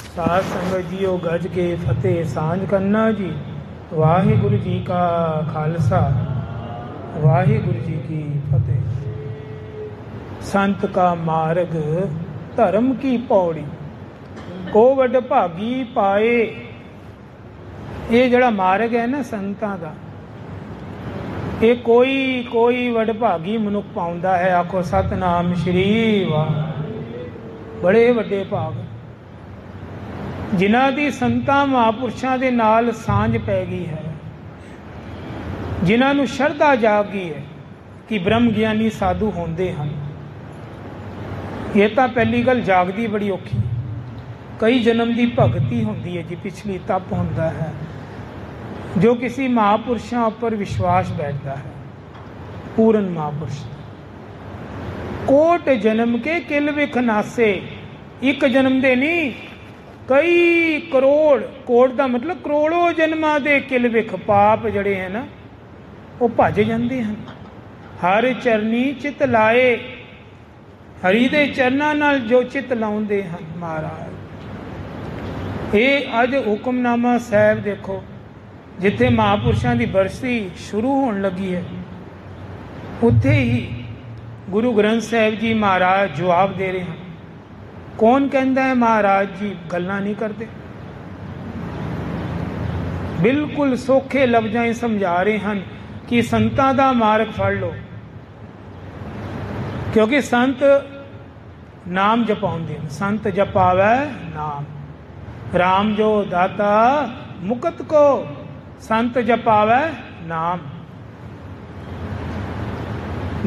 साध संगत जीओ गज के फतेह सांझ करना जी। वाहिगुरु जी का खालसा वाहिगुरु जी की फतेह। संत का मार्ग धर्म की पौड़ी को वड भागी पाए। ये जड़ा मार्ग है ना संतां दा, ये कोई वडभागी मनुख पाउंदा है। आखो सतनाम श्री वाह। बड़े वड्डे भाग जिन्हां दी संतां महापुरुषां दे नाल सांझ पै गई है, जिन्हां नूं शरधा जाग गई है कि ब्रह्म ਗਿਆਨੀ साधु होंदे हन। ये तां पहली गल जागदी बड़ी औखी। कई जन्म की भगती होंदी है जी, पिछली तप होंदा है जो किसी महापुरुषां उपर विश्वास बैठता है। पूर्ण महापुरुष कोट जन्म के किल विख नासे। एक जन्म दे नहीं, कई करोड़, कोट का मतलब करोड़ों जन्मां दे किल विख पाप जड़े हैं ना वो भज जाते हैं। हर चरनी चित लाए, हरि दे चरनां नाल जो चित लाउंदे हैं महाराज। ये अज हुक्मनामा साहब देखो, जिथे महापुरुषों की बरसी शुरू होने लगी है, उत्थे ही गुरु ग्रंथ साहिब जी महाराज जवाब दे रहे हैं। कौन कहता है महाराज जी गल्लां नहीं करते, बिल्कुल सौखे लफ्ज़ां समझा रहे हैं कि संतां दा मार्ग फड़ लो। क्योंकि संत नाम जपाउंदे, संत जपावै नाम। राम जो दाता मुकत को, संत जपावै नाम।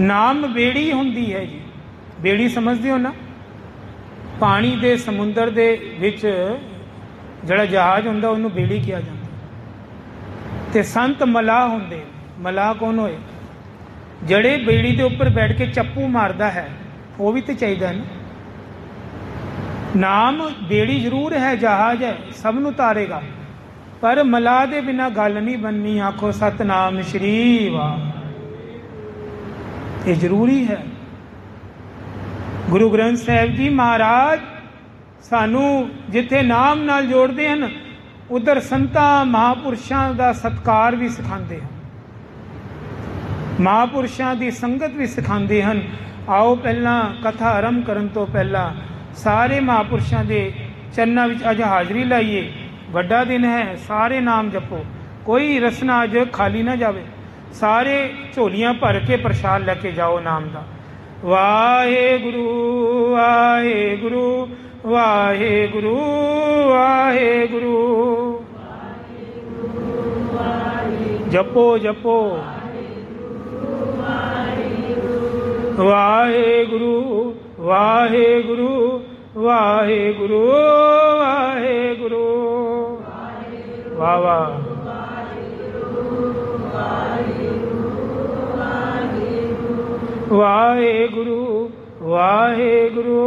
नाम बेड़ी हुंदी है जी। बेड़ी समझते हो ना, पानी दे समुंदर दे विच जड़ा जहाज हुंदा उन्होंने बेड़ी किया जाता। ते संत मलाह हुंदे। मलाह कौन होए? जड़े बेड़ी दे उपर बैठ के चप्पू मारदा है, वो भी तो चाहिए ना। नाम बेड़ी जरूर है, जहाज है, सब नूं तारेगा, पर मलाह दे बिना गल नहीं बननी। आखो सतनाम श्री वाह। ये जरूरी है। गुरु ग्रंथ साहिब जी महाराज सानू जिथे नाम नाल जोड़ते हैं, उधर संतां महापुरुषों का सत्कार भी सिखाते हैं, महापुरुषों की संगत भी सिखाते हैं। आओ पहला कथा आरंभ करन तो पहला सारे महापुरुषों के चरणों में अज हाजरी लाइए। वड्डा दिन है, सारे नाम जपो, कोई रसना अज खाली ना जावे। सारे झोलियां भर के प्रसाद लेके जाओ नाम का। वाहेगुरु वाहेगुरु वाहेगुरु वाहेगुरु। जपो जपो वाहेगुरु वाहेगुरु वाहेगुरु वाहेगुरु। वाह वाह। वाहेगुरु वाहेगुरु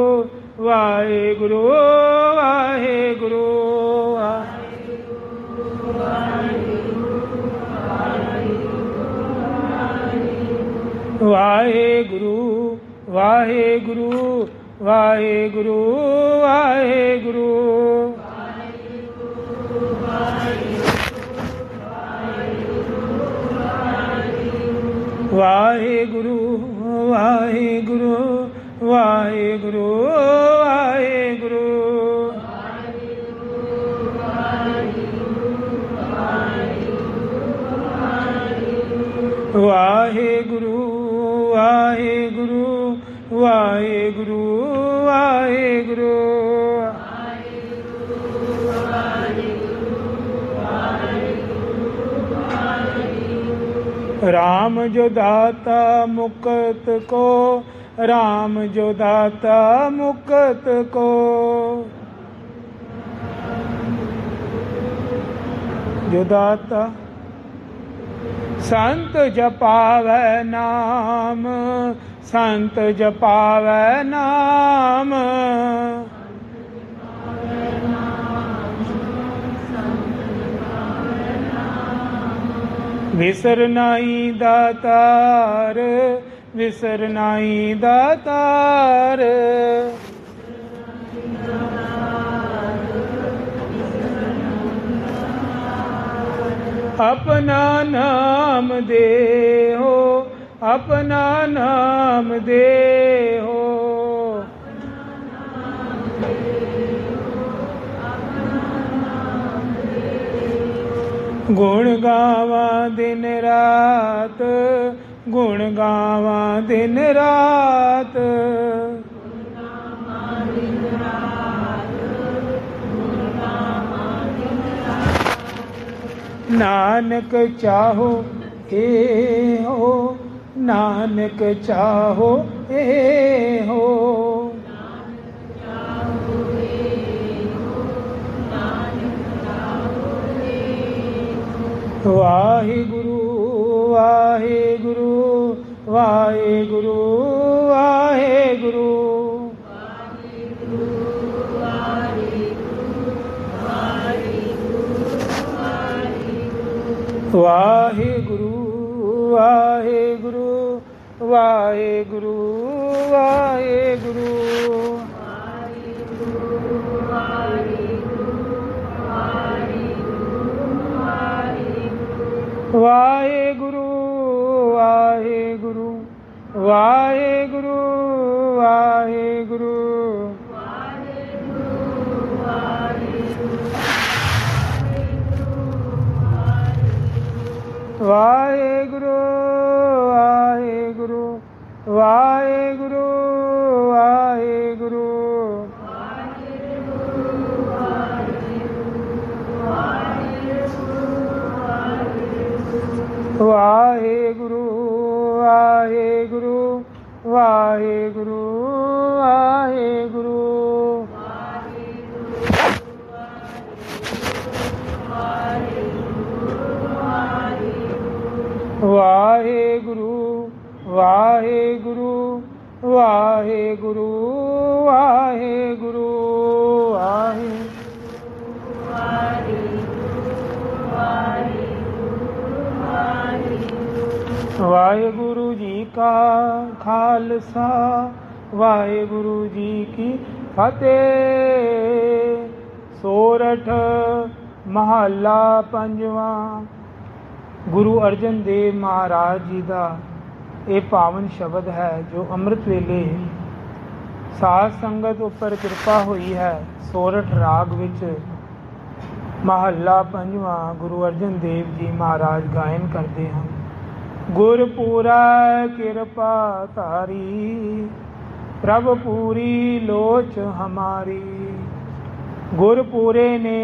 वाहेगुरु वाहेगुरु। वाहेगुरु वाहेगुरु वाहेगुरु वाहेगुरु। वाहेगुरु वाहेगुरु वाहेगुरु वाहेगुरु। वाहेगुरु वाहेगुरु वाहेगुरु वाहेगुरु। राम जो दाता मुकत को, राम जो दाता मुकत को। जो दाता संत जपावै नाम, संत जपावै नाम। विसर नाई दातार, विसर नाई दातार। अपना नाम दे हो, अपना नाम दे हो। गुण गावा दिन रात, गुण गावा दिन रात। नानक चाहो ए हो, नानक चाहो ए हो। वाहिगुरु वाहिगुरु वाहिगुरु वाहिगुरु। वाहिगुरु वाहिगुरु वाहिगुरु वाहिगुरु। वाहिगुरु वाहिगुरु वाहिगुरु वाहिगुरु। वाहिगुरु वाहिगुरु वाहिगुरु वाहिगुरु। वाहिगुरु वाहिगुरु वाहिगुरु वाहिगुरु। वाहिगुरु वाहिगुरु वाहिगुरु वाहिगुरु वाहिगुरु जी का खालसा, वाहिगुरु जी की फतेह। सोरठ महला पंजवा। गुरु अर्जन देव महाराज जी का ये पावन शब्द है जो अमृत वेले साध संगत उपर कृपा हुई है। सोरठ राग विच महला पंजवा गुरु अर्जन देव जी महाराज गायन करते हैं। गुरपुरा कृपा तारी, प्रभ पूरी लोच हमारी। गुरपुरे ने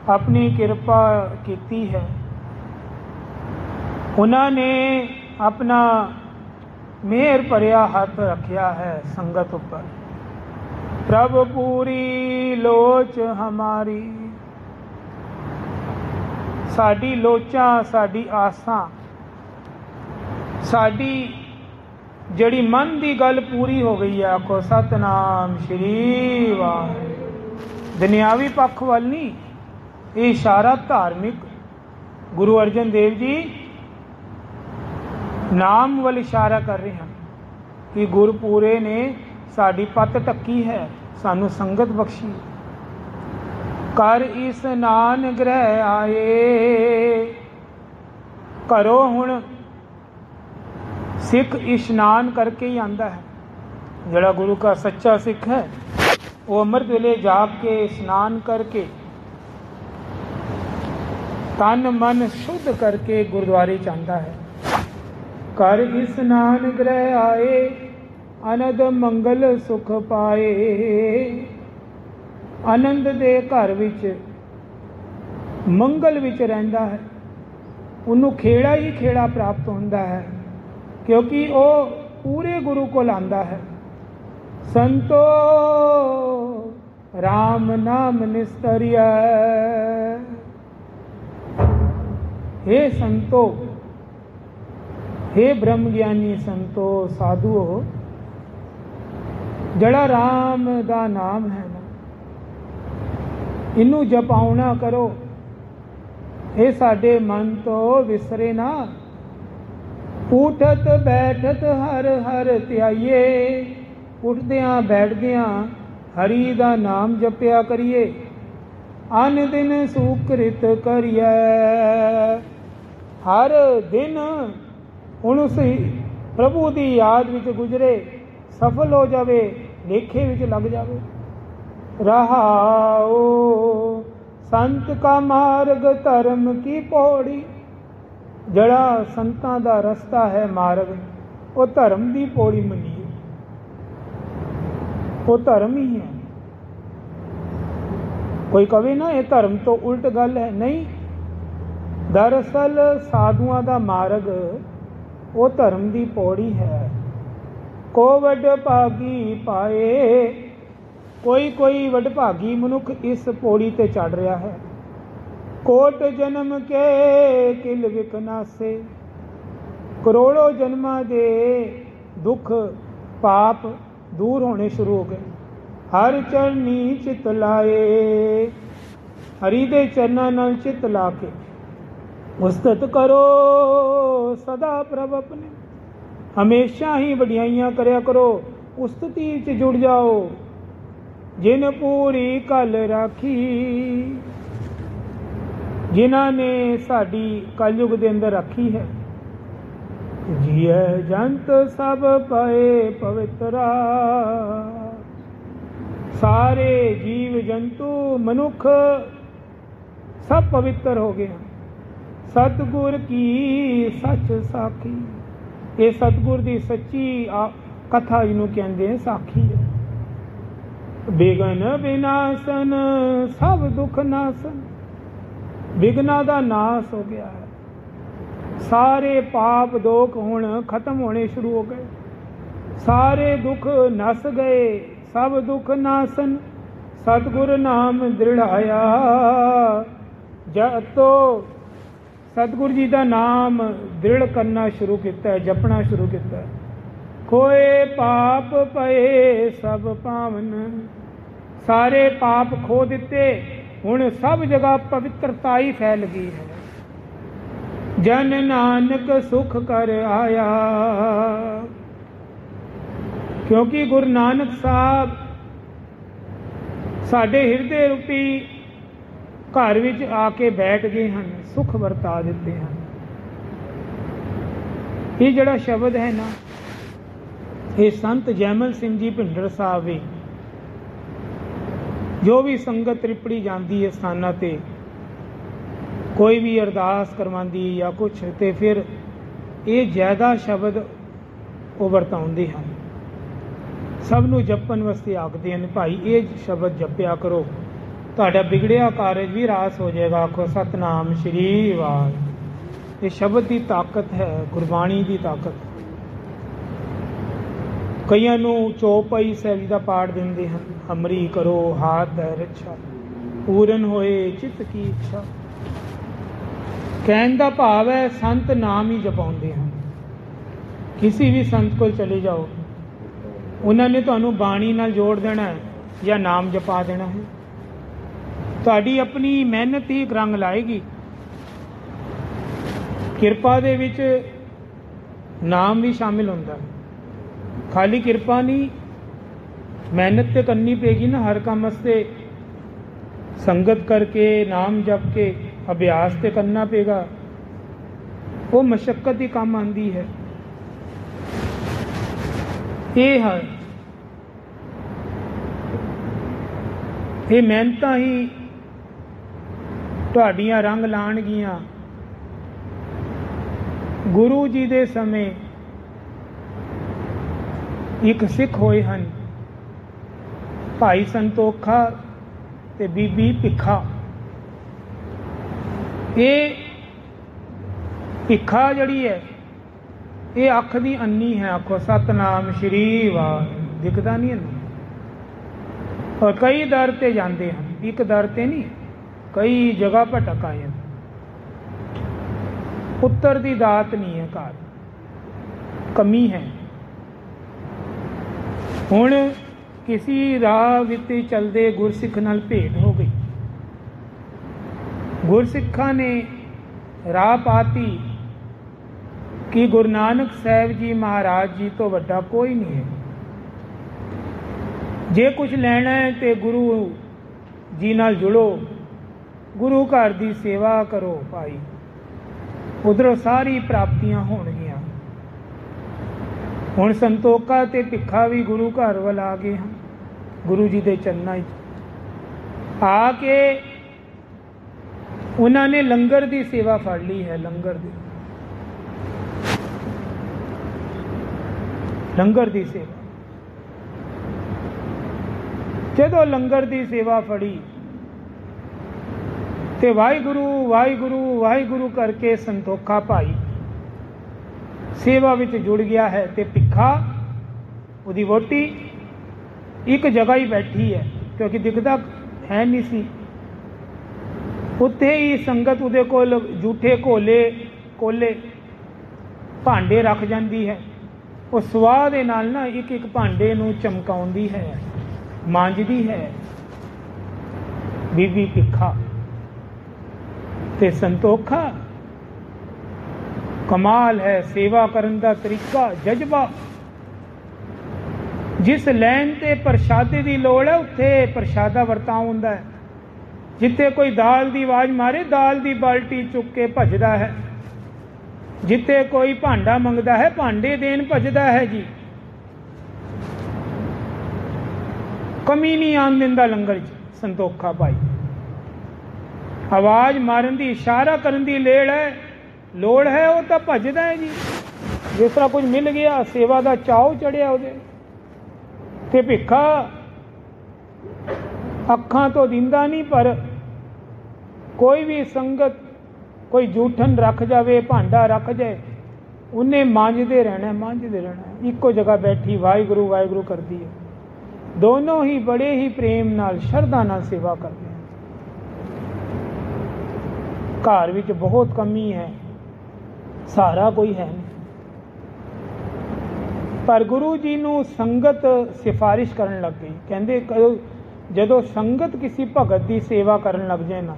अपनी कृपा की है, उन्होंने अपना मेहर भरिया हाथ रखा है संगत उपर। प्रभ पूरी लोच हमारी। साडी लोचां, साडी आसां, साडी जड़ी मन की गल पूरी हो गई है। आखो सतनाम श्री वाहिगुरू। दुनियावी पक्ष वाल नहीं, ये इशारा धार्मिक गुरु अर्जन देव जी नाम वाल इशारा कर रहे हैं कि गुरपुरे ने साड़ी पत ढकी है, सानू संगत बख्शी। कर इस्नान ग्रह आए, करो हुण। सिख इशनान करके ही आंदा है। जड़ा गुरु का सच्चा सिख है वो अमृत वेले जाग के स्नान करके तन मन शुद्ध करके गुरुद्वारे च आंदा है। कर इस्नान ग्रह आए, आनंद मंगल सुख पाए। आनंद दे घर विच मंगल विच रहिंदा है, उन्होंने खेड़ा ही खेड़ा प्राप्त होंदा है, क्योंकि वो पूरे गुरु को लांदा है। संतो राम नाम निस्तरिया। हे संतो, हे ब्रह्म ज्ञानी संतो साधुओ, जड़ा राम दा नाम है ना, इनू जपाउना करो। ये साडे मन तो विसरे ना। उठत बैठत हर हर ध्याइए। उठदियां बैठदियां हरि दा नाम जपिया करिए। अन दिन सुकृत करिए। हर दिन हुण उस प्रभु की याद विच गुजरे, सफल हो जावे, लेखे विच लग जावे। रहाओ संत का मार्ग धर्म की पौड़ी। जड़ा संतां दा रस्ता है मार्ग, वो धर्म की पौड़ी मनीए, वो धर्म ही है। कोई कहे ना ये धर्म तो उल्ट गल है, नहीं। दरअसल साधुआं दा मार्ग वो धर्म की पौड़ी है। को वडभागी पाए, कोई कोई वडभागी मनुख इस पौड़ी ते चढ़ रहा है। कोट जन्म के किल विकनासे, करोड़ों जन्मां दे दुख पाप दूर होने शुरू हो गए। हर चरनी चित लाए, हरि दे चरनां नाल चित ला के उस्तत करो सदा प्रभ अपने। हमेशा ही वडियाइयां करया करो, उस्तति च जुड़ जाओ। जिन पूरी कल राखी, जिन्हां ने साडी कलयुग दे अंदर रखी है। जिए जंत सब पाए पवित्रा, सारे जीव जंतु मनुख सब पवित्र हो गए हैं। सतगुर की सच साखी, ये सतगुर की सच्ची कथा जिन्हों कहते हैं साखी है। विघन विनाशन सब दुख नाशन, विघना का नाश हो गया है। सारे पाप दोख हुण खत्म होने शुरू हो गए, सारे दुख नस गए, सब दुख नासन। सतगुर नाम दृढ़ाया, जब तो सतगुरु जी का नाम दृढ़ करना शुरू किया है, जपना शुरू किया है। खोए पाप पए सब पावन, सारे पाप खो दिते, हुण सब जगह पवित्रता ही फैल गई है। जन नानक सुख कर आया, क्योंकि गुरु नानक साहब साडे हिरदे रूपी घर विच आके बैठ गए हैं, सुख वरता दिते हैं। ये जड़ा शब्द है ना, ये संत जैमल सिंह जी भिंडर साहब भी, जो भी संगत त्रिपड़ी जाती है स्थानां ते, कोई भी अरदास करवांदी या कुछ, तो फिर ये ज़्यादा शब्द वो वरताउंदे हैं। सबनों जपन वास्ते आखते हैं, भाई ये शब्द जपया करो, तुहाडा बिगड़िया कारज भी रास हो जाएगा। आखो सतनाम श्री वाहिगुरू। ये शब्द की ताकत है, गुरबाणी की ताकत। कईयां नूं चौपाई शैली का पाठ देंदे हैं, हमरी करो हाथ दै रक्षा, पूरन होए चित की इच्छा। कहण दा भाव है संत नाम ही जपाउंदे हैं। किसी भी संत को चले जाओ, उन्होंने तुहानूं बाणी नाल जोड़ देना है या नाम जपा देना है। तुहाडी अपनी मेहनत ही रंग लाएगी। किरपा दे विच नाम भी शामिल होंदा है। खाली किरपा नहीं, मेहनत तो करनी पेगी ना हर काम वास्ते। संगत करके नाम जप के अभ्यास तो करना पेगा, वो मशक्कत ही काम आती है। ये है, ये मेहनतां ही तुहाडियां रंग लाणगियां। गुरु जी दे समय एक सिख होए हन, भाई संतोखा ते बीबी भिखा। ये भिखा जड़ी है, ये अख दी अन्नी है। आखो सतनाम श्री वाहिगुरू, दिखदा नहीं है। और कई दर ते जाते हैं, एक दर ते नहीं, कई जगह भटक आए हैं। पुत्र की दात नहीं है, घर कमी है। हुण किसी राह विच चलते गुरसिख नाल भेंट हो गई। गुरसिखा ने राह पाती कि गुरु नानक साहब जी महाराज जी तो वड्डा कोई नहीं है। जे कुछ लेना है तो गुरु जी नाल जुड़ो, गुरु घर की सेवा करो भाई, उधरों सारी प्राप्तियां होणगियां। हुण संतोखा ते भिखा भी गुरु घर वाल आ गए हैं, गुरु जी के चरणों आके उन्होंने लंगर की सेवा फड़ ली है। लंगर की सेवा, जदों लंगर की सेवा फड़ी ते वाहिगुरु वाहिगुरु वाहिगुरु करके संतोखा भाई सेवा विच जुड़ गया है। ते भिखा उहदी वोटी एक जगह ही बैठी है, क्योंकि दिखता है नहीं सी। उत्थे ही संगत उहदे कोल जूठे कोले भांडे रख जाती है। वो स्वाह दे नाल ना एक एक भांडे नूं चमकाउंदी है, मांजदी है बीबी भिखा। ते संतोखा कमाल है सेवा करन दा तरीका, जज्बा। जिस लैन ते प्रशादे की लोड़ है उत्थे प्रशादा वरताव हुंदा है। जिथे कोई दाल की आवाज़ मारे दाल की बाल्टी चुक के भजदा है, जिथे कोई भांडा मंगदा है भांडे देन भजदा है जी। कमी नहीं आन दिंदा लंगर च संतोखा भाई। आवाज़ मारन की इशारा करन की लोड़ है वो तो भजदा है जी। जिस तरह कुछ मिल गया सेवा का चाव चढ़िया उहदे ते भिखा अखां तो दिंदा नहीं, पर कोई भी संगत कोई जूठन रख जाए भांडा रख जाए उन्हें मांजते रहना। इको जगह बैठी वाहिगुरु वाहिगुरु करती है। दोनों ही बड़े ही प्रेम नाल शरधा नाल सेवा करते हैं। घर विच बहुत कमी है, सहारा कोई है नहीं, पर गुरु जी नूं संगत सिफारिश करन लग गई। कहंदे जदों संगत किसी भगत की सेवा करन लग जाए ना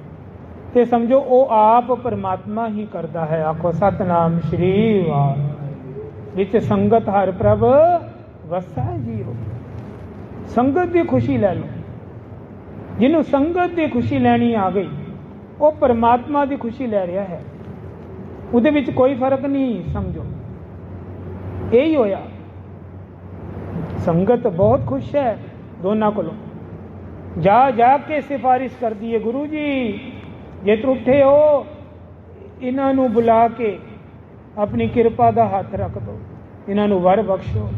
ते समझो वो आप परमात्मा ही करता है। आखो सतनाम श्री वाहिगुरू। विच संगत हर प्रभ वसा जीओ। संगत की खुशी ले लो। जिन्हों संगत की खुशी लैनी आ गई वो परमात्मा की खुशी ले रहा है। उहदे विच कोई फर्क नहीं, समझो यही होया। संगत बहुत खुश है दोनों को। जा के सिफारिश कर दी है, गुरु जी जे त्रुठे हो इन्हां नूं बुला के अपनी कृपा का हाथ रख दो, इन्हां नूं वर बख्शो।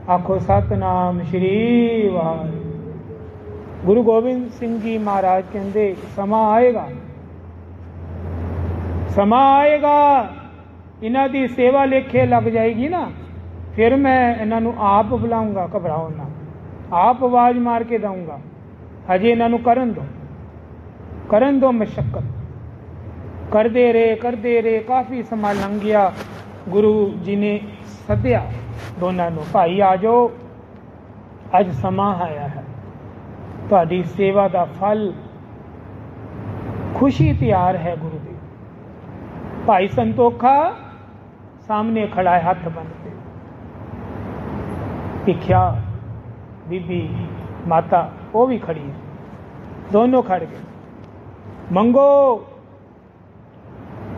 आखो सतनाम श्री वाहिगुरू। गुरु गोबिंद सिंह जी महाराज कहते समा आएगा इन्हां दी सेवा लेखे लग जाएगी ना, फिर मैं इन्हां नूं आप बुलाऊंगा। घबराओ ना, आप आवाज मार के दूंगा। हजे इन्हां नूं करन दो मशक्कत। करते रहे काफ़ी समा लंघ गया। गुरु जी ने सद्या दोनों नूं, भाई आ जाओ अज समा आया है, तुहाडी सेवा का फल खुशी तैयार है। गुरु दी भाई संतोखा सामने खड़ा है हाथ बन के। भिखिया बीबी माता वो भी खड़ी है, दोनों खड़ गए। मंगो,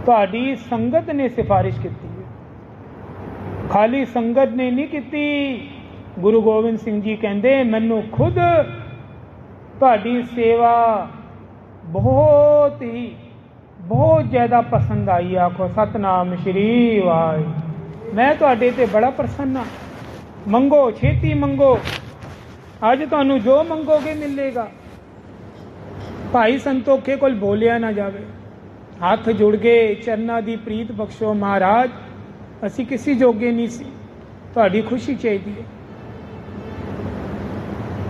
तुहाडी संगत ने सिफारिश की है, खाली संगत ने नहीं की। गुरु गोबिंद सिंह जी कहते मैनू खुद तुहाडी सेवा बहुत ज़्यादा पसंद आई। आखो सतनाम श्री वाहिगुरू। मैं तुहाडे ते बड़ा प्रसन्न हाँ। मंगो, छेती मंगो, अज तुहानू जो मंगोगे मिलेगा। भाई संतोखे कोल बोलिया ना जावे, हाथ जुड़ गए, चरना दी प्रीत बख्शो महाराज, असी किसी जोगे नहीं सी, तुहाडी खुशी चाहिए।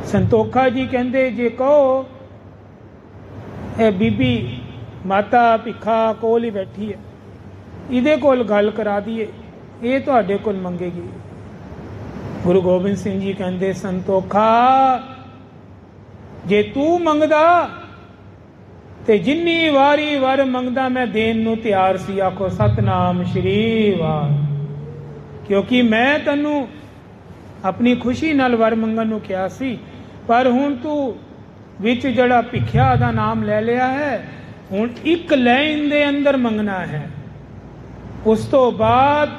संतोखा जी कहते जे कहो ए बीबी माता भिखा कोल ही बैठी है, इहदे कोल गल करा दिए, ये तुहाडे कोल मंगेगी। गुरु गोबिंद सिंह जी कहते संतोखा जे तू मंगदा ते जिन्नी वारी वर मंगदा मैं देन नूं तैयार सी। आखो सतनाम श्री वाहिगुरू। क्योंकि मैं तैनू अपनी खुशी नाल वर मंगन नूं कहा सी, पर हुण तू विच जड़ा भिखिया दा नाम ले लिया है, ਹੁਣ ਇੱਕ ਲਾਈਨ ਦੇ ਅੰਦਰ ਮੰਗਣਾ ਹੈ, ਉਸ ਤੋਂ ਬਾਅਦ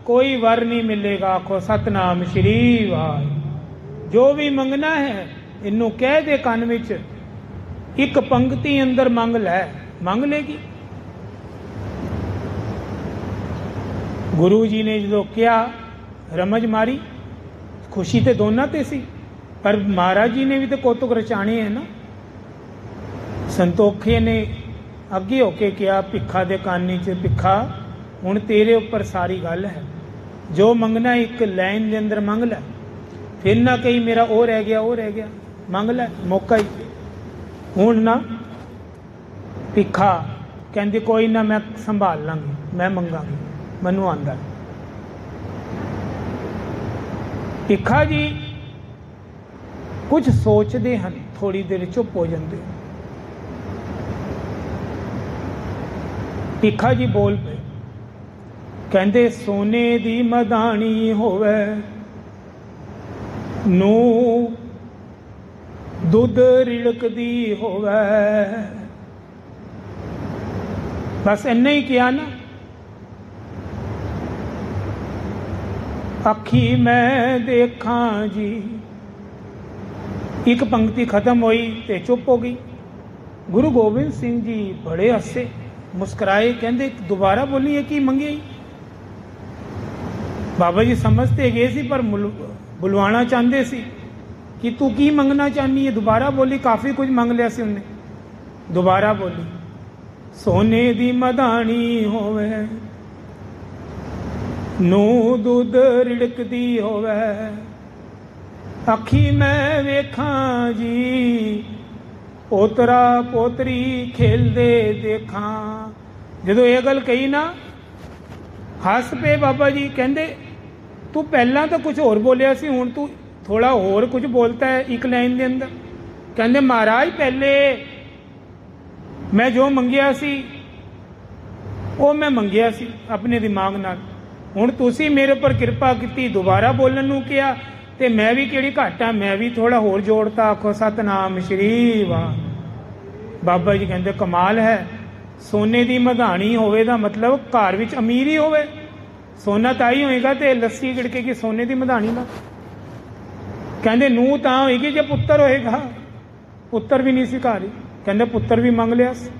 ਕੋਈ ਵਰ ਨਹੀਂ ਮਿਲੇਗਾ। ਆਖੋ ਸਤਨਾਮ ਸ਼੍ਰੀ ਵਾਹਿਗੁਰੂ। ਜੋ ਵੀ ਮੰਗਣਾ ਹੈ ਇਹਨੂੰ ਕਹਿ ਦੇ ਕੰਨ ਵਿੱਚ, ਇੱਕ ਪੰਕਤੀ ਅੰਦਰ ਮੰਗ ਲੈ, ਮੰਗ ਲੇਗੀ। ਗੁਰੂ ਜੀ ਨੇ ਜਦੋਂ ਕਿਹਾ, ਰਮਜ ਮਾਰੀ, ਖੁਸ਼ੀ ਤੇ ਦੋਨਾਂ ਤੇ ਸੀ, ਪਰ ਮਹਾਰਾਜ ਜੀ ਨੇ ਵੀ ਤਾਂ ਕੌਤੁਕ ਰਚਾਣੇ ਹੈ ਨਾ। ਸੰਤੋਖੇ ਨੇ ਅੱਗੇ ਹੋ ਕੇ ਕਿਹਾ ਭਿੱਖਾ ਦੇ ਕੰਨ 'ਚ, ਭਿੱਖਾ ਹੁਣ ਤੇਰੇ ਉੱਪਰ ਸਾਰੀ ਗੱਲ ਹੈ, ਜੋ ਮੰਗਣਾ ਇੱਕ ਲਾਈਨ ਦੇ ਅੰਦਰ ਮੰਗ ਲੈ, ਫਿਰ ਨਾ ਕਹੀ ਮੇਰਾ ਉਹ ਰਹਿ ਗਿਆ, ਉਹ ਰਹਿ ਗਿਆ, ਮੰਗ ਲੈ, ਮੌਕਾ ਹੀ। ਹੁਣ ਨਾ ਭਿੱਖਾ ਕਹਿੰਦੀ ਕੋਈ ਨਾ, ਮੈਂ ਸੰਭਾਲ ਲਾਂਗੀ, ਮੈਂ ਮੰਗਾਂਗੀ, ਮੈਨੂੰ ਆਂਦਾ। ਭਿੱਖਾ ਜੀ ਕੁਝ ਸੋਚਦੇ ਹਨ, ਥੋੜੀ ਦੇਰ ਚੁੱਪ ਹੋ ਜਾਂਦੇ। ਭਿੱਖਾ ਜੀ ਬੋਲ ਪਏ, ਕਹਿੰਦੇ ਸੋਨੇ ਦੀ ਮਧਾਣੀ ਹੋਵੇ, ਨੂੰ ਦੁੱਧ ਰਿੜਕਦੀ ਹੋਵੇ। ਬਸ ਇੰਨਾ ਹੀ ਕਿਹਾ ਨਾ। ਅੱਖੀ ਮੈਂ ਦੇਖਾਂ ਜੀ, ਇੱਕ ਪੰਕਤੀ ਖਤਮ ਹੋਈ ਤੇ ਚੁੱਪ ਹੋ ਗਈ। ਗੁਰੂ ਗੋਬਿੰਦ ਸਿੰਘ ਜੀ ਬੜੇ ਹੱਸੇ, ਮੁਸਕਰਾਏ, ਕਹਿੰਦੇ ਦੁਬਾਰਾ ਬੋਲੀਏ ਕੀ ਮੰਗੇ। ਬਾਬਾ ਜੀ ਸਮਝਤੇ ਗਏ ਸੀ, ਪਰ ਬੁਲਵਾਣਾ ਚਾਹੁੰਦੇ ਸੀ ਕਿ ਤੂੰ ਕੀ ਮੰਗਣਾ ਚਾਹਨੀ ਹੈ, ਦੁਬਾਰਾ ਬੋਲੀ, ਕਾਫੀ ਕੁਝ ਮੰਗ ਲਿਆ ਸੀ ਉਹਨੇ। ਦੁਬਾਰਾ ਬੋਲੀ, ਸੋਨੇ ਦੀ ਮਧਾਣੀ ਹੋਵੇ, ਨੂੰ ਦੁੱਧ ਰਿੜਕਦੀ ਹੋਵੇ, ਅੱਖੀ ਮੈਂ ਵੇਖਾਂ ਜੀ, ਪੋਤਰਾ ਪੋਤਰੀ ਖੇਲਦੇ ਦੇਖਾਂ। ਜਦੋਂ ਇਹ ਗੱਲ ਕਹੀ ਨਾ, ਹੱਸ ਪਏ ਬਾਬਾ ਜੀ। ਕਹਿੰਦੇ ਤੂੰ ਪਹਿਲਾਂ ਤਾਂ ਕੁਝ ਹੋਰ ਬੋਲਿਆ ਸੀ, ਹੁਣ ਤੂੰ ਥੋੜਾ ਹੋਰ ਕੁਝ ਬੋਲਤਾ ਹੈ ਇੱਕ ਲਾਈਨ ਦੇ ਅੰਦਰ। ਕਹਿੰਦੇ ਮਹਾਰਾਜ ਪਹਿਲੇ ਮੈਂ ਜੋ ਮੰਗਿਆ ਸੀ ਉਹ ਮੈਂ ਮੰਗਿਆ ਸੀ ਆਪਣੇ ਦਿਮਾਗ ਨਾਲ, ਹੁਣ ਤੁਸੀਂ ਮੇਰੇ ਉੱਪਰ ਕਿਰਪਾ ਕੀਤੀ, ਦੁਬਾਰਾ ਬੋਲਣ ਨੂੰ ਕਿਹਾ, ਤੇ ਮੈਂ ਵੀ ਕਿਹੜੀ ਘੱਟ ਆ, ਮੈਂ ਵੀ ਥੋੜਾ ਹੋਰ ਜੋੜਤਾ। ਆਖੋ ਸਤਨਾਮ ਸ਼੍ਰੀ ਵਾਹਿਗੁਰੂ। ਬਾਬਾ ਜੀ ਕਹਿੰਦੇ ਕਮਾਲ ਹੈ, ਸੋਨੇ ਦੀ ਮਧਾਣੀ ਹੋਵੇ ਦਾ ਮਤਲਬ ਘਰ ਵਿੱਚ ਅਮੀਰੀ ਹੋਵੇ। ਸੋਨਾ ਤਾਂ ਹੀ ਹੋਏਗਾ ਤੇ ਲੱਸੀ ਗਿੜਕੇਗੀ ਸੋਨੇ ਦੀ ਮਧਾਣੀ ਨਾਲ। ਕਹਿੰਦੇ ਨੂੰ ਤਾਂ ਹੋਏਗੀ ਜੇ ਪੁੱਤਰ ਹੋਏਗਾ, ਪੁੱਤਰ ਵੀ ਨਹੀਂ ਸੀ ਘਰ। ਕਹਿੰਦੇ ਪੁੱਤਰ ਵੀ ਮੰਗ ਲਿਆ ਸੀ।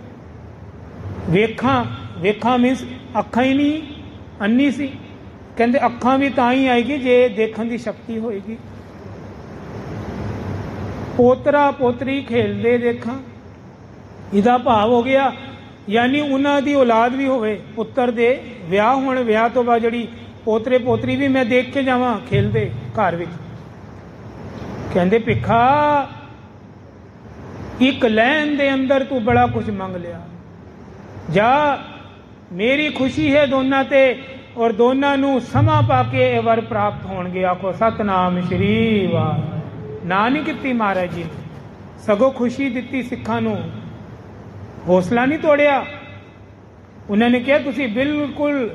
ਵੇਖਾਂ, ਵੇਖਾਂ ਮੀਨਸ ਅੱਖਾਂ ਹੀ ਨਹੀਂ, ਅੰਨੀ ਸੀ। ਕਹਿੰਦੇ ਅੱਖਾਂ ਵੀ ਤਾਂ ਹੀ ਆਏਗੀ ਜੇ ਦੇਖਣ ਦੀ ਸ਼ਕਤੀ ਹੋਏਗੀ। ਪੋਤਰਾ ਪੋਤਰੀ ਖੇਲਦੇ ਦੇਖਾਂ, ਇਹਦਾ ਭਾਵ ਹੋ ਗਿਆ ਯਾਨੀ ਉਹਨਾਂ ਦੀ ਔਲਾਦ ਵੀ ਹੋਵੇ, ਪੁੱਤਰ ਦੇ ਵਿਆਹ ਹੋਣ, ਵਿਆਹ ਤੋਂ ਬਾਅਦ ਜਿਹੜੀ ਪੋਤਰੇ ਪੋਤਰੀ ਵੀ ਮੈਂ ਦੇਖ ਕੇ ਜਾਵਾਂ ਖੇਲਦੇ ਘਰ ਵਿੱਚ। ਕਹਿੰਦੇ ਭਿੱਖਾ ਇੱਕ ਲੈਣ ਦੇ ਅੰਦਰ ਤੂੰ ਬੜਾ ਕੁਝ ਮੰਗ ਲਿਆ, ਜਾ ਮੇਰੀ ਖੁਸ਼ੀ ਹੈ ਦੋਨਾਂ ਤੇ, ਔਰ ਦੋਨਾਂ ਨੂੰ ਸਮਾਂ ਪਾ ਕੇ ਇਹ ਵਰ ਪ੍ਰਾਪਤ ਹੋਣਗੇ। ਆਖੋ ਸਤਨਾਮ ਸ਼੍ਰੀ ਵਾਹਿਗੁਰੂ। ਨਾ ਨਹੀਂ ਕੀਤੀ ਮਹਾਰਾਜ ਜੀ, ਸਗੋਂ ਖੁਸ਼ੀ ਦਿੱਤੀ ਸਿੱਖਾਂ ਨੂੰ, ਹੌਸਲਾ ਨਹੀਂ ਤੋੜਿਆ। ਉਹਨਾਂ ਨੇ ਕਿਹਾ ਤੁਸੀਂ ਬਿਲਕੁਲ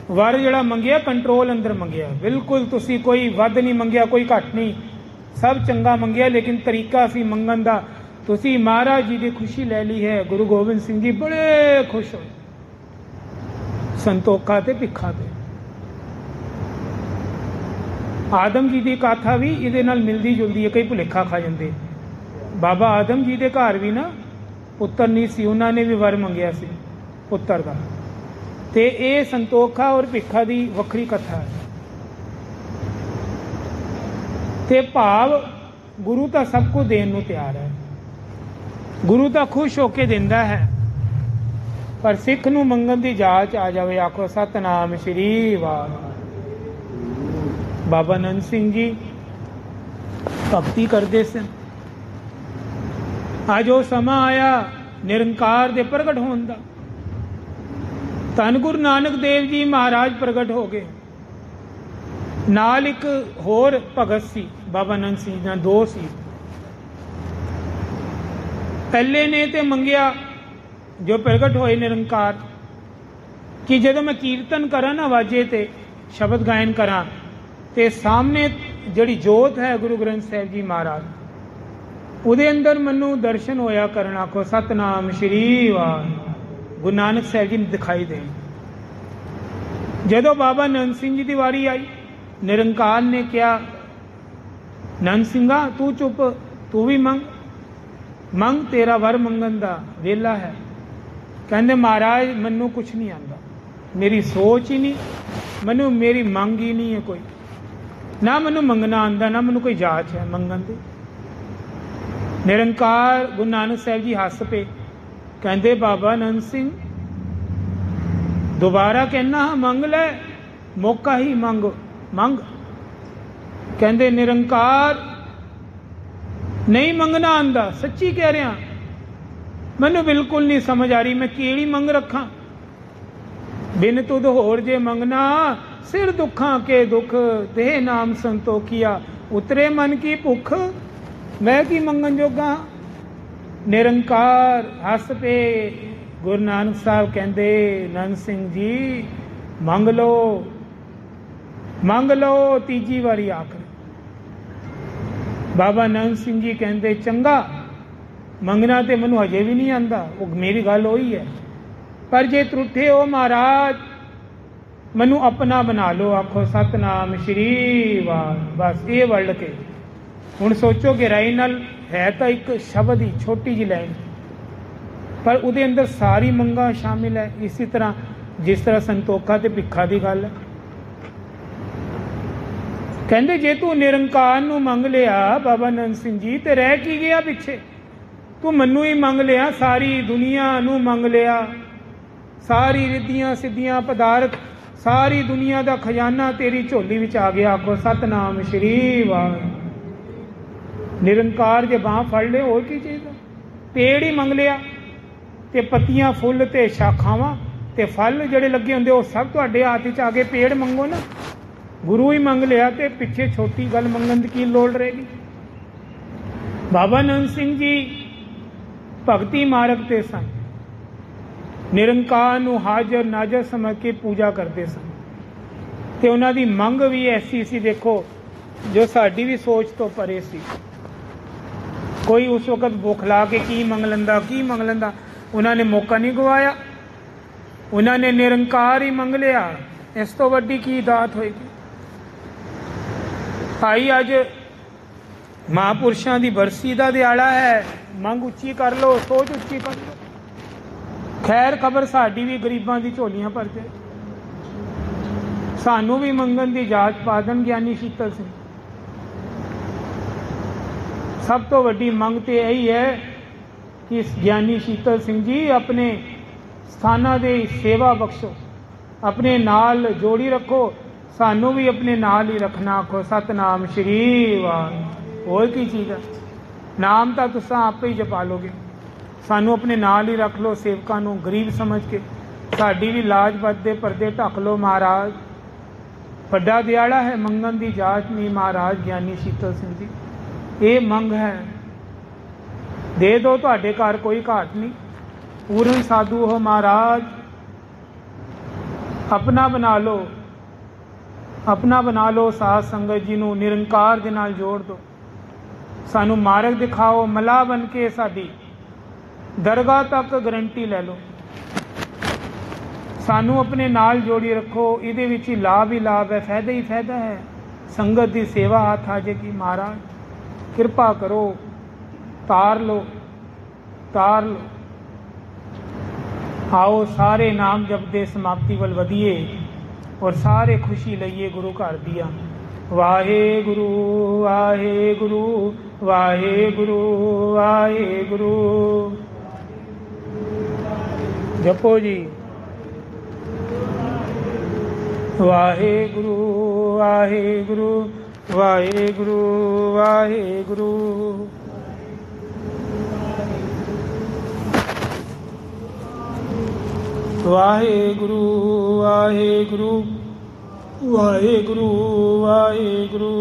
ਵਰ ਜਿਹੜਾ ਮੰਗਿਆ ਕੰਟਰੋਲ ਅੰਦਰ ਮੰਗਿਆ, ਬਿਲਕੁਲ ਤੁਸੀਂ ਕੋਈ ਵੱਧ ਨਹੀਂ ਮੰਗਿਆ, ਕੋਈ ਘੱਟ ਨਹੀਂ, ਸਭ ਚੰਗਾ ਮੰਗਿਆ, ਲੇਕਿਨ ਤਰੀਕਾ ਸੀ ਮੰਗਣ ਦਾ। ਤੁਸੀਂ ਮਹਾਰਾਜ ਜੀ ਦੀ ਖੁਸ਼ੀ ਲੈ ਲਈ ਹੈ। ਗੁਰੂ ਗੋਬਿੰਦ ਸਿੰਘ ਜੀ ਬੜੇ ਖੁਸ਼ ਹੋਏ ਸੰਤੋਖਾ ਤੇ ਭਿੱਖਾ ਤੇ। ਆਦਮ ਜੀ ਦੀ ਗਾਥਾ ਵੀ ਇਹਦੇ ਨਾਲ ਮਿਲਦੀ ਜੁਲਦੀ ਹੈ, ਕਈ ਭੁਲੇਖਾ ਖਾ ਜਾਂਦੇ। ਬਾਬਾ ਆਦਮ ਜੀ ਦੇ ਘਰ ਵੀ ਨਾ ਪੁੱਤਰ ਨਹੀਂ ਸੀ, ਉਹਨਾਂ ਨੇ ਵੀ ਵਰ ਮੰਗਿਆ ਸੀ ਪੁੱਤਰ ਦਾ। ਤੇ ਇਹ ਸੰਤੋਖਾ ਔਰ ਭਿੱਖਾ ਦੀ ਵੱਖਰੀ ਕਥਾ ਹੈ। ਤੇ ਭਾਵ ਗੁਰੂ ਤਾਂ ਸਭ ਕੁਝ ਦੇਣ ਨੂੰ ਤਿਆਰ ਹੈ, ਗੁਰੂ ਤਾਂ ਖੁਸ਼ ਹੋ ਕੇ ਦਿੰਦਾ ਹੈ, ਪਰ ਸਿੱਖ ਨੂੰ ਮੰਗਣ ਦੀ ਜਾਚ ਆ ਜਾਵੇ। ਆਖੋ ਸਤਨਾਮ ਸ਼੍ਰੀ ਵਾਹਿਗੁਰੂ। ਬਾਬਾ ਨੰਦ ਸਿੰਘ ਜੀ ਭਗਤੀ ਕਰਦੇ ਸਨ। ਅੱਜ ਉਹ ਸਮਾਂ ਆਇਆ ਨਿਰੰਕਾਰ ਦੇ ਪ੍ਰਗਟ ਹੋਣ ਦਾ। ਧੰਨ ਗੁਰੂ ਨਾਨਕ ਦੇਵ ਜੀ ਮਹਾਰਾਜ ਪ੍ਰਗਟ ਹੋ ਗਏ। ਨਾਲ ਇੱਕ ਹੋਰ ਭਗਤ ਸੀ ਬਾਬਾ ਨੰਦ ਸਿੰਘ ਜੀ ਨਾਲ, ਦੋ ਸੀ। ਪਹਿਲੇ ਨੇ ਤੇ ਮੰਗਿਆ ਜੋ ਪ੍ਰਗਟ ਹੋਏ ਨਿਰੰਕਾਰ ਕਿ ਜਦੋਂ ਮੈਂ ਕੀਰਤਨ ਕਰਾਂ ਨਾ ਵਾਜੇ ਤੇ ਸ਼ਬਦ ਗਾਇਨ ਕਰਾਂ ਤੇ ਸਾਹਮਣੇ ਜਿਹੜੀ ਜੋਤ ਹੈ ਗੁਰੂ ਗ੍ਰੰਥ ਸਾਹਿਬ ਜੀ ਮਹਾਰਾਜ, ਉਹਦੇ ਅੰਦਰ ਮੈਨੂੰ ਦਰਸ਼ਨ ਹੋਇਆ ਕਰਨ। ਆਖੋ ਸਤਨਾਮ ਸ਼੍ਰੀ ਵਾਹਿਗੁਰੂ। ਗੁਰੂ ਨਾਨਕ ਸਾਹਿਬ ਜੀ ਨੇ ਦਿਖਾਈ ਦੇ। ਜਦੋਂ ਬਾਬਾ ਨੰਦ ਸਿੰਘ ਜੀ ਦੀ ਵਾਰੀ ਆਈ, ਨਿਰੰਕਾਰ ਨੇ ਕਿਹਾ, ਨੰਦ ਸਿੰਘਾ ਤੂੰ ਚੁੱਪ, ਤੂੰ ਵੀ ਮੰਗ, ਤੇਰਾ ਵਰ ਮੰਗਣ ਦਾ ਵੇਲਾ ਹੈ। ਕਹਿੰਦੇ ਮਹਾਰਾਜ ਮੈਨੂੰ ਕੁਛ ਨਹੀਂ ਆਉਂਦਾ, ਮੇਰੀ ਸੋਚ ਹੀ ਨਹੀਂ, ਮੈਨੂੰ ਮੇਰੀ ਮੰਗ ਹੀ ਨਹੀਂ ਹੈ ਕੋਈ, ਨਾ ਮੈਨੂੰ ਮੰਗਣਾ ਆਉਂਦਾ, ਨਾ ਮੈਨੂੰ ਕੋਈ ਜਾਚ ਹੈ ਮੰਗਣ ਦੀ। ਨਿਰੰਕਾਰ ਗੁਰੂ ਨਾਨਕ ਸਾਹਿਬ ਜੀ ਹੱਸ ਪਏ। ਕਹਿੰਦੇ ਬਾਬਾ ਨੰਦ ਸਿੰਘ ਦੁਬਾਰਾ ਕਹਿਣਾ ਮੰਗ ਲੈ, ਮੌਕਾ ਹੀ ਮੰਗ। ਕਹਿੰਦੇ ਨਿਰੰਕਾਰ ਨਹੀਂ ਮੰਗਣਾ ਆਉਂਦਾ, ਸੱਚੀ ਕਹਿ ਰਿਹਾ, ਮੈਨੂੰ ਬਿਲਕੁਲ ਨਹੀਂ ਸਮਝ ਆ ਰਹੀ, ਮੈਂ ਕਿਹੜੀ ਮੰਗ ਰੱਖਾਂ। ਬਿਨ ਤੁਧ ਹੋਰ ਜੇ ਮੰਗਣਾ, ਸਿਰ ਦੁੱਖਾਂ ਕੇ ਦੁੱਖ, ਦੇਹ ਨਾਮ ਸੰਤੋਖੀਆ, ਉਤਰੇ ਮਨ ਕੀ ਭੁੱਖ, ਮੈਂ ਕੀ ਮੰਗਣ ਜੋਗਾ। ਨਿਰੰਕਾਰ ਹੱਸ ਪਏ। ਗੁਰੂ ਨਾਨਕ ਸਾਹਿਬ ਕਹਿੰਦੇ ਨੰਦ ਸਿੰਘ ਜੀ ਮੰਗ ਲਓ, ਤੀਜੀ ਵਾਰੀ ਆਖਰ। ਬਾਬਾ ਨੰਦ ਸਿੰਘ ਜੀ ਕਹਿੰਦੇ ਚੰਗਾ, ਮੰਗਣਾ ਤੇ ਮੈਨੂੰ ਹਜੇ ਵੀ ਨਹੀਂ ਆਉਂਦਾ, ਉਹ ਮੇਰੀ ਗੱਲ ਉਹੀ ਹੈ, ਪਰ ਜੇ ਤਰੁੱਠੇ ਹੋ ਮਹਾਰਾਜ ਮੈਨੂੰ ਆਪਣਾ ਬਣਾ ਲਓ। ਆਖੋ ਸਤਨਾਮ ਸ਼੍ਰੀ ਵਾਹਿਗੁਰੂ। ਬਸ ਇਹ ਵਰਡ ਕੇ ਹੁਣ ਸੋਚੋ ਗਹਿਰਾਈ ਨਾਲ, ਹੈ ਤਾਂ ਇੱਕ ਸ਼ਬਦ ਹੀ, ਛੋਟੀ ਜਿਹੀ ਲਾਈਨ, ਪਰ ਉਹਦੇ ਅੰਦਰ ਸਾਰੀ ਮੰਗਾਂ ਸ਼ਾਮਿਲ ਹੈ। ਇਸੇ ਤਰ੍ਹਾਂ ਜਿਸ ਤਰ੍ਹਾਂ ਸੰਤੋਖਾ ਤੇ ਭਿੱਖਾ ਦੀ ਗੱਲ ਹੈ। ਕਹਿੰਦੇ ਜੇ ਤੂੰ ਨਿਰੰਕਾਰ ਨੂੰ ਮੰਗ ਲਿਆ ਬਾਬਾ ਨੰਦ ਸਿੰਘ ਜੀ, ਤੇ ਰਹਿ ਕੀ ਗਿਆ ਪਿੱਛੇ? ਤੂੰ ਮੈਨੂੰ ਹੀ ਮੰਗ ਲਿਆ, ਸਾਰੀ ਦੁਨੀਆ ਨੂੰ ਮੰਗ ਲਿਆ, ਸਾਰੀ ਰਿੱਧੀਆਂ ਸਿੱਧੀਆਂ ਪਦਾਰਥ, ਸਾਰੀ ਦੁਨੀਆ ਦਾ ਖਜ਼ਾਨਾ ਤੇਰੀ ਝੋਲੀ ਵਿੱਚ ਆ ਗਿਆ। ਆਖੋ ਸਤਨਾਮ ਸ਼੍ਰੀ ਵਾਹਿਗੁਰੂ। ਨਿਰੰਕਾਰ ਜੇ ਬਾਂਹ ਫੜ ਲਏ, ਹੋਰ ਕੀ ਚਾਹੀਦਾ? ਪੇੜ ਹੀ ਮੰਗ ਲਿਆ, ਤੇ ਪੱਤੀਆਂ ਫੁੱਲ ਤੇ ਸ਼ਾਖਾਵਾਂ ਤੇ ਫਲ ਜਿਹੜੇ ਲੱਗੇ ਹੁੰਦੇ ਉਹ ਸਭ ਤੁਹਾਡੇ ਹੱਥ 'ਚ ਆ ਗਏ। ਪੇੜ ਮੰਗੋ ਨਾ, ਗੁਰੂ ਹੀ ਮੰਗ ਲਿਆ, ਤੇ ਪਿੱਛੇ ਛੋਟੀ ਗੱਲ ਮੰਗਣ ਦੀ ਕੀ ਲੋੜ ਰਹੇਗੀ। ਬਾਬਾ ਨੰਦ ਸਿੰਘ ਜੀ ਭਗਤੀ ਮਾਰਗ ਤੇ ਸਨ, ਨਿਰੰਕਾਰ ਨੂੰ ਹਾਜ਼ਰ ਨਾਜ਼ਰ ਸਮਝ ਕੇ ਪੂਜਾ ਕਰਦੇ ਸਨ, ਤੇ ਉਹਨਾਂ ਦੀ ਮੰਗ ਵੀ ਐਸੀ ਸੀ, ਦੇਖੋ, ਜੋ ਸਾਡੀ ਵੀ ਸੋਚ ਤੋਂ ਪਰੇ ਸੀ। ਕੋਈ ਉਸ ਵਕਤ ਬੋਖਲਾ ਕੇ ਕੀ ਮੰਗ ਲੈਂਦਾ, ਉਹਨਾਂ ਨੇ ਮੌਕਾ ਨਹੀਂ ਗਵਾਇਆ, ਉਹਨਾਂ ਨੇ ਨਿਰੰਕਾਰ ਹੀ ਮੰਗ ਲਿਆ। ਇਸ ਤੋਂ ਵੱਡੀ ਕੀ ਦਾਤ ਹੋਏਗੀ। ਭਾਈ ਅੱਜ ਮਹਾਂਪੁਰਸ਼ਾਂ ਦੀ ਬਰਸੀ ਦਾ ਦਿਹਾੜਾ ਹੈ, ਮੰਗ ਉੱਚੀ ਕਰ ਲਓ, ਸੋਚ ਉੱਚੀ ਕਰ ਲਓ। ਖੈਰ ਖਬਰ ਸਾਡੀ ਵੀ ਗਰੀਬਾਂ ਦੀ ਝੋਲੀਆਂ ਭਰ ਜਾਏ, ਸਾਨੂੰ ਵੀ ਮੰਗਣ ਦੀ ਜਾਚ ਪਾ ਦੇਣ ਗਿਆਨੀ ਸ਼ੀਤਲ ਸਿੰਘ। ਸਭ ਤੋਂ ਵੱਡੀ ਮੰਗ ਤੇ ਇਹੀ ਹੈ ਕਿ ਗਿਆਨੀ ਸ਼ੀਤਲ ਸਿੰਘ ਜੀ ਆਪਣੇ ਸਥਾਨਾਂ ਦੇ ਸੇਵਾ ਬਖਸ਼ੋ, ਆਪਣੇ ਨਾਲ ਜੋੜੀ ਰੱਖੋ, ਸਾਨੂੰ ਵੀ ਆਪਣੇ ਨਾਲ ਹੀ ਰੱਖਣਾ। ਆਖੋ ਸਤਨਾਮ ਸ਼੍ਰੀ ਵਾਹਿਗੁਰੂ। ਹੋਰ ਕੀ ਚੀਜ਼ ਹੈ? ਨਾਮ ਤਾਂ ਤੁਸੀਂ ਆਪੇ ਹੀ ਜਪਾ ਲੋਗੇ, ਸਾਨੂੰ ਆਪਣੇ ਨਾਲ ਹੀ ਰੱਖ ਲਓ। ਸੇਵਕਾਂ ਨੂੰ ਗਰੀਬ ਸਮਝ ਕੇ ਸਾਡੀ ਵੀ ਲਾਜ ਬੱਦੇ ਪਰਦੇ ਢੱਕ ਲਓ ਮਹਾਰਾਜ। ਵੱਡਾ ਦਿਹਾੜਾ ਹੈ, ਮੰਗਣ ਦੀ ਜਾਚ ਨਹੀਂ ਮਹਾਰਾਜ ਗਿਆਨੀ ਸ਼ੀਤਲ ਸਿੰਘ ਜੀ। ਇਹ ਮੰਗ ਹੈ, ਦੇ ਦਿਓ, ਤੁਹਾਡੇ ਘਰ ਕੋਈ ਘਾਟ ਨਹੀਂ। ਪੂਰਨ ਸਾਧੂ ਹੋ ਮਹਾਰਾਜ, ਆਪਣਾ ਬਣਾ ਲਓ ਸਾਧ ਸੰਗਤ ਜੀ ਨੂੰ ਨਿਰੰਕਾਰ ਦੇ ਨਾਲ ਜੋੜ ਦਿਓ। ਸਾਨੂੰ ਮਾਰਗ ਦਿਖਾਓ, ਮਲਾਹ ਬਣ ਕੇ ਸਾਡੀ ਦਰਗਾਹ ਤੱਕ ਗਰੰਟੀ ਲੈ ਲਓ। ਸਾਨੂੰ ਆਪਣੇ ਨਾਲ ਜੋੜੀ ਰੱਖੋ, ਇਹਦੇ ਵਿੱਚ ਹੀ ਲਾਭ ਹੈ, ਫਾਇਦਾ ਹੀ ਫਾਇਦਾ ਹੈ। ਸੰਗਤ ਦੀ ਸੇਵਾ ਹੱਥ ਆ ਜਾਏਗੀ। ਮਹਾਰਾਜ ਕਿਰਪਾ ਕਰੋ, ਤਾਰ ਲਓ। ਆਓ ਸਾਰੇ ਨਾਮ ਜਪਦੇ ਸਮਾਪਤੀ ਵੱਲ ਵਧੀਏ ਔਰ ਸਾਰੇ ਖੁਸ਼ੀ ਲਈਏ ਗੁਰੂ ਘਰ ਦੀਆਂ। ਵਾਹਿਗੁਰੂ ਵਾਹਿਗੁਰੂ ਵਾਹਿਗੁਰੂ ਵਾਹਿਗੁਰੂ। ਜਪੋ ਜੀ। ਵਾਹਿਗੁਰੂ ਵਾਹਿਗੁਰੂ ਵਾਹਿਗੁਰੂ ਵਾਹਿਗੁਰੂ। ਵਾਹਿਗੁਰੂ ਵਾਹਿਗੁਰੂ ਵਾਹਿਗੁਰੂ ਵਾਹਿਗੁਰੂ।